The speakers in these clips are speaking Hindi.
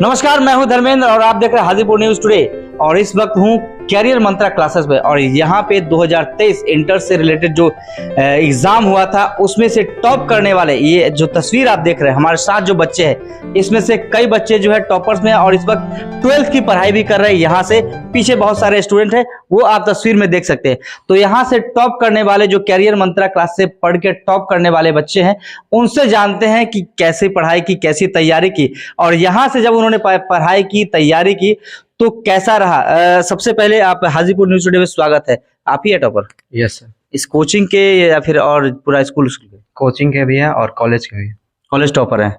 नमस्कार, मैं हूं धर्मेंद्र और आप देख रहे हैं हाजीपुर न्यूज टुडे। और इस वक्त हूं कैरियर मंत्रा क्लासेस में और यहाँ पे 2023 इंटर से रिलेटेड जो एग्जाम हुआ था उसमें से टॉप करने वाले ये जो तस्वीर आप देख रहे हैं, हमारे साथ जो बच्चे हैं इसमें से कई बच्चे जो है टॉपर्स में और इस वक्त 12th की पढ़ाई भी कर रहे हैं। यहाँ से पीछे बहुत सारे स्टूडेंट हैं, वो आप तस्वीर में देख सकते हैं। तो यहाँ से टॉप करने वाले जो कैरियर मंत्रा क्लास से पढ़ के टॉप करने वाले बच्चे हैं, उनसे जानते हैं कि कैसे पढ़ाई की, कैसी तैयारी की और यहाँ से जब उन्होंने पढ़ाई की, तैयारी की तो कैसा रहा। सबसे पहले आप हाजीपुर न्यूज टुडे में स्वागत है। आप ही है टॉपर? Yes sir. इस कोचिंग के या फिर और पूरा स्कूल के? कोचिंग के भी है और कॉलेज के भी है। कॉलेज टॉपर है।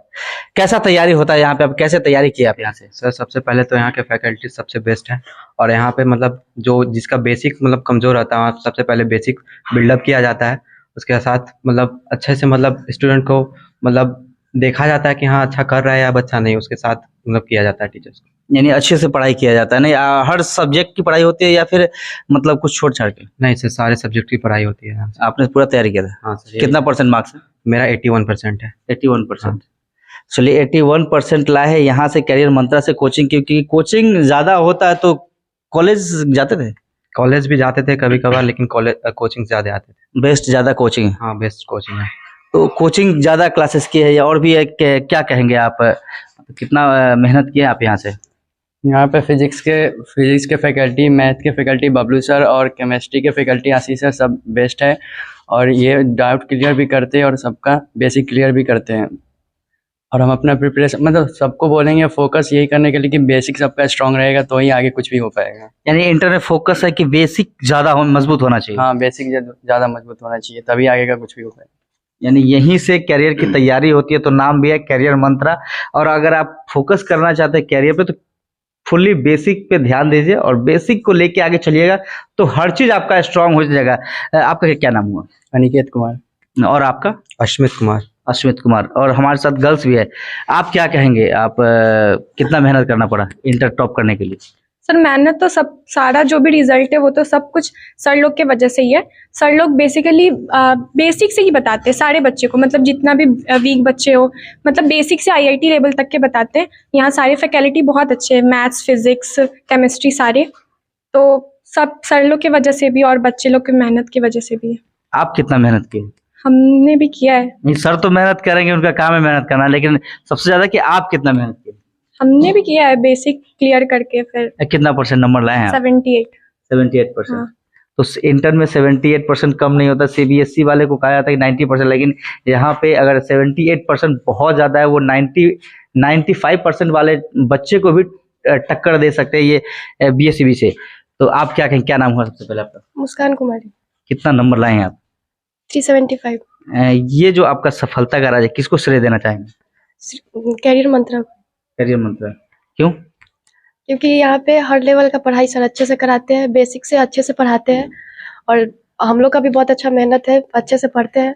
कैसा तैयारी होता है यहाँ पे? आप कैसे तैयारी की आप यहाँ से? सर सबसे पहले तो यहाँ के फैकल्टी सबसे बेस्ट है और यहाँ पे मतलब जो जिसका बेसिक मतलब कमजोर रहता है सबसे पहले बेसिक बिल्डअप किया जाता है। उसके साथ मतलब अच्छे से मतलब स्टूडेंट को मतलब देखा जाता है कि हाँ अच्छा कर रहा है या बच्चा नहीं, उसके साथ मतलब किया जाता है टीचर्स को। यानी अच्छे से पढ़ाई किया जाता है? नहीं हर सब्जेक्ट की पढ़ाई होती है या फिर मतलब कुछ छोड़ छाड़ के? नहीं सर, सारे सब्जेक्ट की पढ़ाई होती है। आपने पूरा तैयारी किया था? हाँ सर। कितना परसेंट मार्क्स है? मेरा 81% है। 81%। चलिए 81% लाए हैं यहाँ से कैरियर मंत्रा से कोचिंग, क्योंकि कोचिंग ज्यादा होता है। तो कॉलेज जाते थे? कॉलेज भी जाते थे कभी कभार, लेकिन कॉलेज कोचिंग ज्यादा आते थे। बेस्ट ज्यादा कोचिंग है? हाँ बेस्ट कोचिंग है। तो कोचिंग ज्यादा क्लासेस की है या और भी है? क्या कहेंगे आप, कितना मेहनत किए आप यहाँ से? यहाँ पे फिजिक्स के फैकल्टी, मैथ के फैकल्टी बबलू सर और केमिस्ट्री के फैकल्टी आशीष सर सब बेस्ट है और ये डाउट क्लियर भी करते हैं और सबका बेसिक क्लियर भी करते हैं। और हम अपना प्रिपरेशन मतलब सबको बोलेंगे फोकस यही करने के लिए कि बेसिक सबका स्ट्रांग रहेगा तो ही आगे कुछ भी हो पाएगा। यानी इंटर में फोकस है कि बेसिक ज्यादा मजबूत होना चाहिए? हाँ बेसिक ज़्यादा मजबूत होना चाहिए तभी आगे का कुछ भी हो पाएगा। यानी यहीं से कैरियर की तैयारी होती है, तो नाम भी है कैरियर मंत्रा। और अगर आप फोकस करना चाहते हैं कैरियर पे तो फुल्ली बेसिक पे ध्यान दीजिए और बेसिक को लेके आगे चलिएगा तो हर चीज आपका स्ट्रांग हो जाएगा। आपका क्या नाम हुआ? अनिकेत कुमार। और आपका? अश्मित कुमार। अश्मित कुमार। और हमारे साथ गर्ल्स भी है। आप क्या कहेंगे, आप कितना मेहनत करना पड़ा इंटर टॉप करने के लिए? सर मेहनत तो सब सारा जो भी रिजल्ट है वो तो सब कुछ सर लोग के वजह से ही है। सर लोग बेसिकली बेसिक से ही बताते हैं सारे बच्चे को, मतलब जितना भी वीक बच्चे हो मतलब बेसिक से आईआईटी लेवल तक के बताते हैं। यहाँ सारे फैकल्टी बहुत अच्छे हैं, मैथ्स फिजिक्स केमिस्ट्री सारे, तो सब सर लोग की वजह से भी और बच्चे लोग की मेहनत की वजह से भी है। आप कितना मेहनत किए? हमने भी किया है। नहीं, सर तो मेहनत करेंगे, उनका काम है मेहनत करना, लेकिन सबसे ज्यादा कि आप कितना मेहनत किए? हमने भी किया है बेसिक क्लियर करके। फिर कितना परसेंट नंबर लाए हैं आप? 78%। हाँ। तो इंटर में 78% कम नहीं होता। सीबीएसई वाले को कहा जाता है कि 90%, लेकिन यहाँ पे अगर 78% बहुत ज्यादा है, वो 95% वाले बच्चे को भी टक्कर दे सकते हैं ये बीएससीबी से। तो आप क्या कहें, क्या नाम हुआ सबसे पहले आपका? मुस्कान कुमारी। कितना नंबर लाए हैं आप? 375। ये जो आपका सफलता का राज है, किसको श्रेय देना चाहेंगे? कैरियर मंत्रा। कैरियर मंत्रा। क्यों? क्योंकि यहाँ पे हर लेवल का पढ़ाई सर अच्छे से कराते हैं, बेसिक से अच्छे से पढ़ाते हैं और हम लोग का भी बहुत अच्छा मेहनत है, अच्छे से पढ़ते हैं।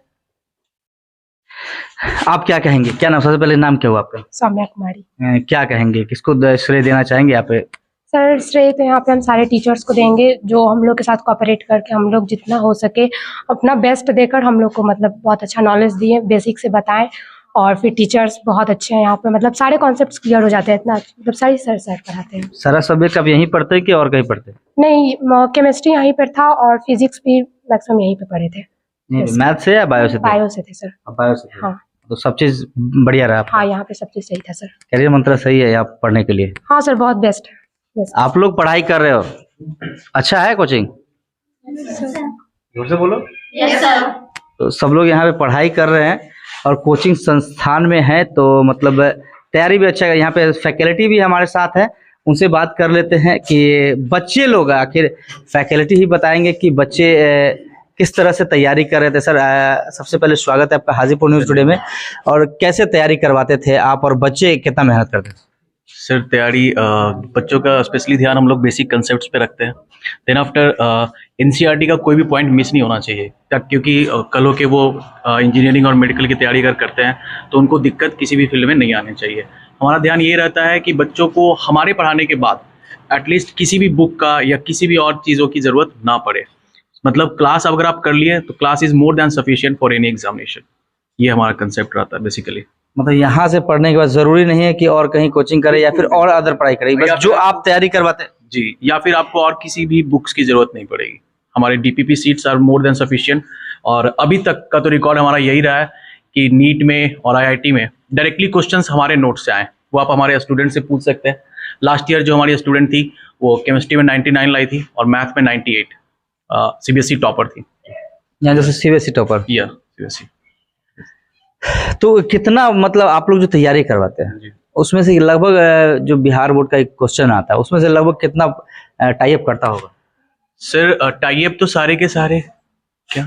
आप क्या कहेंगे, क्या नाम, सबसे पहले नाम क्या हुआ आपका? सौम्या कुमारी। क्या कहेंगे, किसको श्रेय देना चाहेंगे आप? सर श्रेय तो यहाँ पे हम सारे टीचर्स को देंगे जो हम लोग के साथ कोऑपरेट करके हम लोग जितना हो सके अपना बेस्ट देकर हम लोग को मतलब बहुत अच्छा नॉलेज दिए, बेसिक से बताएं। और फिर टीचर्स बहुत अच्छे हैं यहाँ पे, मतलब सारे कॉन्सेप्ट्स क्लियर हो जाते हैं, इतना मतलब सारी सर पढ़ाते हैं। सारा सब्जेक्ट आप यहीं पढ़ते हैं कि और कहीं पढ़ते हैं? नहीं, केमिस्ट्री यहीं पर था और फिजिक्स भी मैक्सिमम यहीं पे पढ़े थे। मैथ से या बायो से? बायो से थे सर। बायो से? हाँ। तो सब चीज बढ़िया रहा? हाँ यहाँ पे सब चीज सही था सर। कैरियर मंत्रा सही है यहाँ पढ़ने के लिए? हाँ सर बहुत बेस्ट है। आप लोग पढ़ाई कर रहे हो, अच्छा है कोचिंग? जोर से बोलो। Yes sir. तो सब लोग यहाँ पे पढ़ाई कर रहे हैं और कोचिंग संस्थान में है, तो मतलब तैयारी भी अच्छा है। यहाँ पे फैकल्टी भी हमारे साथ है, उनसे बात कर लेते हैं कि बच्चे लोग, आखिर फैकल्टी ही बताएंगे कि बच्चे किस तरह से तैयारी कर रहे थे। सर सबसे पहले स्वागत है आपका हाजीपुर न्यूज टुडे में। और कैसे तैयारी करवाते थे आप और बच्चे कितना मेहनत करते थे? सर तैयारी बच्चों का स्पेशली ध्यान हम लोग बेसिक कंसेप्ट्स पे रखते हैं। देन आफ्टर एनसीईआरटी का कोई भी पॉइंट मिस नहीं होना चाहिए, क्योंकि कल के वो इंजीनियरिंग और मेडिकल की तैयारी अगर करते हैं तो उनको दिक्कत किसी भी फील्ड में नहीं आनी चाहिए। हमारा ध्यान ये रहता है कि बच्चों को हमारे पढ़ाने के बाद एटलीस्ट किसी भी बुक का या किसी भी और चीज़ों की ज़रूरत ना पड़े। मतलब क्लास अगर आप कर लिए तो class is more than sufficient for any examination. ये हमारा कंसेप्ट रहता है बेसिकली। मतलब यहाँ से पढ़ने के बाद जरूरी नहीं है कि और कहीं कोचिंग करे या फिर और अदर पढ़ाई करे, बस जो आप तैयारी करवाते हैं। जी, या फिर आपको और किसी भी बुक्स की जरूरत नहीं पड़ेगी। हमारे DPP sheets are more than sufficient, और अभी तक का तो रिकॉर्ड हमारा यही रहा है कि नीट में और आईआईटी में डायरेक्टली क्वेश्चंस हमारे नोट्स से आए, वो आप हमारे स्टूडेंट से पूछ सकते हैं। लास्ट ईयर जो हमारी स्टूडेंट थी वो केमिस्ट्री में 99 लाई थी और मैथ में 98, सीबीएसई टॉपर थी। यहाँ जैसे सीबीएसई टॉपर, या सीबीएसई। तो कितना मतलब आप लोग जो तैयारी करवाते हैं उसमें से लगभग जो बिहार बोर्ड का एक क्वेश्चन आता है उसमें से लगभग कितना टाई अप करता होगा? सर टाई अप तो सारे के सारे क्या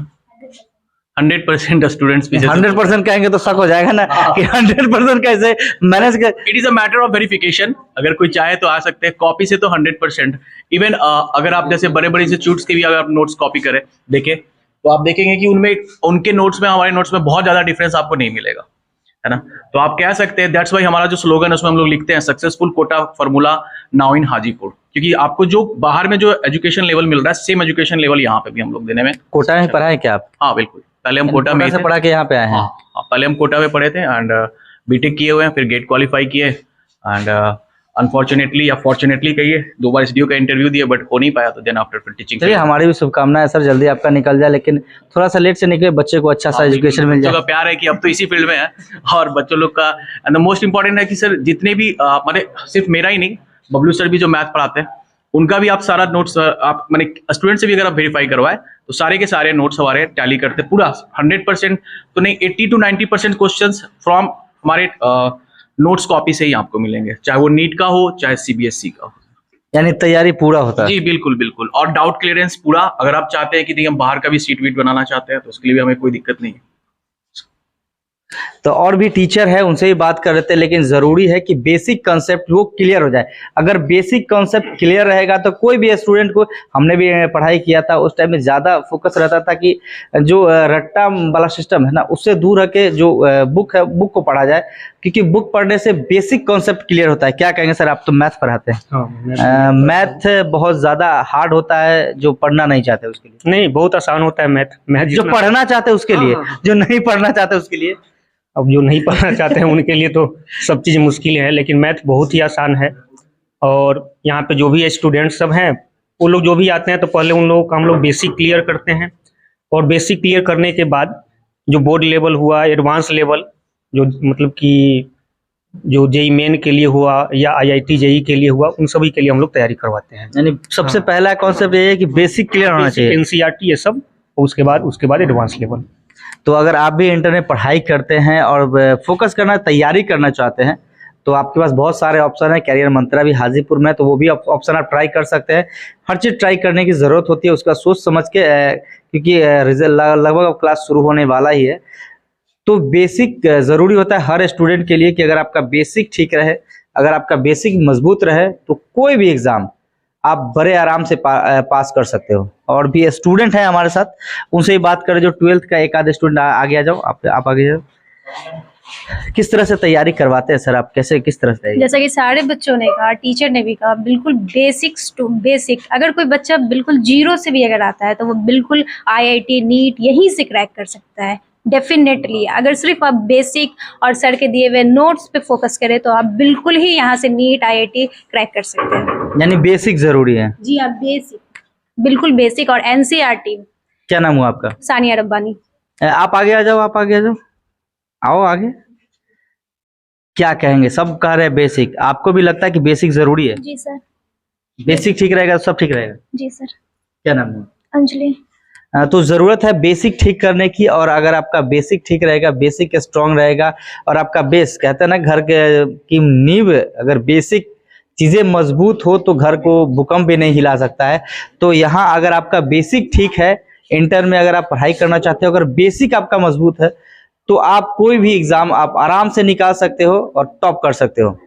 100% स्टूडेंट्स भी 100% कहेंगे तो शक हो जाएगा ना कि 100% कैसे मैनेज कर। It is a matter of verification. अगर कोई चाहे तो आ सकते हैं, कॉपी से तो 100%। इवन अगर आप जैसे बड़े बड़े इंस्टीट्यूट्स के भी अगर आप नोट्स कॉपी करें देखें तो आप देखेंगे कि उनमें उनके नोट्स में हमारे नोट्स में बहुत ज्यादा डिफरेंस आपको नहीं मिलेगा, है ना। तो आप कह सकते हैं, दैट्स वाई हमारा जो स्लोगन है उसमें हम लोग लिखते हैं successful Kota formula now in Hajipur, क्योंकि आपको जो बाहर में जो एजुकेशन लेवल मिल रहा है सेम एजुकेशन लेवल यहाँ पे भी हम लोग देने में। कोटा में पढ़ा है क्या आप? हाँ बिल्कुल, पहले हम कोटा में से पढ़ा के यहाँ पे आए हैं। हाँ, पहले हम कोटा में पढ़े थे एंड बीटेक किए हुए हैं, फिर गेट क्वालिफाई किए एंड अनफॉर्चुनेटली या फॉर्चुनेटली कहिए 2 बार एसडीओ का इंटरव्यू दिया बट हो नहीं पाया, तो देन आफ्टर फिर टीचिंग। चलिए हमारी भी शुभकामनाएं सर, जल्दी आपका निकल जाए, लेकिन थोड़ा सा लेट से निकले, बच्चे को अच्छा सा एजुकेशन मिल जाए। बच्चों का प्यार है कि अब तो इसी फील्ड में है, और बच्चों लोग का एंड द मोस्ट इंपॉर्टेंट है कि सर जितने भी मतलब सिर्फ मेरा ही नहीं, बबलू सर भी जो मैथ पढ़ाते हैं उनका भी आप सारा नोट्स आप मैंने स्टूडेंट से भी अगर आप वेरीफाई करवाए तो सारे के सारे नोट्स हमारे टैली करते हैं पूरा 100% तो नहीं 80 to 90% क्वेश्चंस फ्रॉम हमारे नोट्स कॉपी से ही आपको मिलेंगे, चाहे वो नीट का हो चाहे सीबीएसई का हो। यानी तैयारी पूरा होता है? जी बिल्कुल बिल्कुल, और डाउट क्लियरेंस पूरा। अगर आप चाहते हैं कि नहीं हम बाहर का भी सीट वीट बनाना चाहते हैं तो उसके लिए भी हमें कोई दिक्कत नहीं है। तो और भी टीचर है उनसे ही बात कर रहे थे, लेकिन जरूरी है कि बेसिक कॉन्सेप्ट वो क्लियर हो जाए। अगर बेसिक कॉन्सेप्ट क्लियर रहेगा तो कोई भी स्टूडेंट को, हमने भी पढ़ाई किया था उस टाइम में ज्यादा फोकस रहता था कि जो रट्टा वाला सिस्टम है ना उससे दूर रह के जो बुक है बुक को पढ़ा जाए, क्योंकि बुक पढ़ने से बेसिक कॉन्सेप्ट क्लियर होता है। क्या कहेंगे सर, आप तो मैथ पढ़ाते हैं, मैथ बहुत ज्यादा हार्ड होता है जो पढ़ना नहीं चाहते उसके लिए? नहीं, बहुत आसान होता है मैथ जो पढ़ना चाहते हैं उसके लिए, जो नहीं पढ़ना चाहते उसके लिए? अब जो नहीं पढ़ना चाहते हैं उनके लिए तो सब चीज़ मुश्किल है, लेकिन मैथ बहुत ही आसान है। और यहाँ पे जो भी स्टूडेंट सब हैं वो लोग जो भी आते हैं तो पहले उन लोगों का हम लोग बेसिक क्लियर करते हैं, और बेसिक क्लियर करने के बाद जो बोर्ड लेवल हुआ, एडवांस लेवल जो मतलब कि जो जेई मेन के लिए हुआ या आईआईटी जेई के लिए हुआ, उन सभी के लिए हम लोग तैयारी करवाते हैं। यानी सबसे पहला कॉन्सेप्ट ये है कि बेसिक क्लियर होना चाहिए, एनसीईआरटी ये सब, उसके बाद एडवांस लेवल। तो अगर आप भी इंटर में पढ़ाई करते हैं और फोकस करना तैयारी करना चाहते हैं तो आपके पास बहुत सारे ऑप्शन है। कैरियर मंत्रा भी हाजीपुर में, तो वो भी ऑप्शन आप ट्राई कर सकते हैं। हर चीज़ ट्राई करने की ज़रूरत होती है, उसका सोच समझ के, क्योंकि रिजल्ट लगभग अब क्लास शुरू होने वाला ही है। तो बेसिक ज़रूरी होता है हर स्टूडेंट के लिए कि अगर आपका बेसिक ठीक रहे, अगर आपका बेसिक मजबूत रहे तो कोई भी एग्ज़ाम आप बड़े आराम से पास कर सकते हो। और भी स्टूडेंट है हमारे साथ, उनसे ही बात करें। जो 12th का एक आध स्टूडेंट आगे आ जाओ, आप आगे जाओ। किस तरह से तैयारी करवाते हैं सर आप, कैसे किस तरह से? जैसा कि सारे बच्चों ने कहा, टीचर ने भी कहा, बिल्कुल बेसिक। अगर कोई बच्चा बिल्कुल जीरो से भी अगर आता है तो वो बिल्कुल आईआईटी नीट यहीं से क्रैक कर सकता है डेफिनेटली। अगर सिर्फ आप बेसिक और सर के दिए हुए नोट्स पे फोकस करें तो आप बिल्कुल ही यहाँ से नीट आईआईटी क्रैक कर सकते हैं। यानी बेसिक जरूरी है? जी हाँ, बेसिक, बिल्कुल बेसिक। और एनसीईआरटी। क्या नाम हुआ आपका? सानिया रब्बानी। आप आगे आ जाओ, आप आगे आ जाओ, आओ आगे। क्या कहेंगे, सब कह रहे हैं बेसिक, आपको भी लगता है कि बेसिक जरूरी है? जी सर। बेसिक ठीक रहेगा तो सब ठीक रहेगा? जी सर। क्या नाम है? अंजलि। तो जरूरत है बेसिक ठीक करने की, और अगर आपका बेसिक ठीक रहेगा, बेसिक स्ट्रांग रहेगा, और आपका बेस, कहते हैं ना घर के की नींव अगर बेसिक चीजें मजबूत हो तो घर को भूकंप भी नहीं हिला सकता है। तो यहाँ अगर आपका बेसिक ठीक है, इंटर में अगर आप पढ़ाई करना चाहते हो, अगर बेसिक आपका मजबूत है तो आप कोई भी एग्जाम आप आराम से निकाल सकते हो और टॉप कर सकते हो।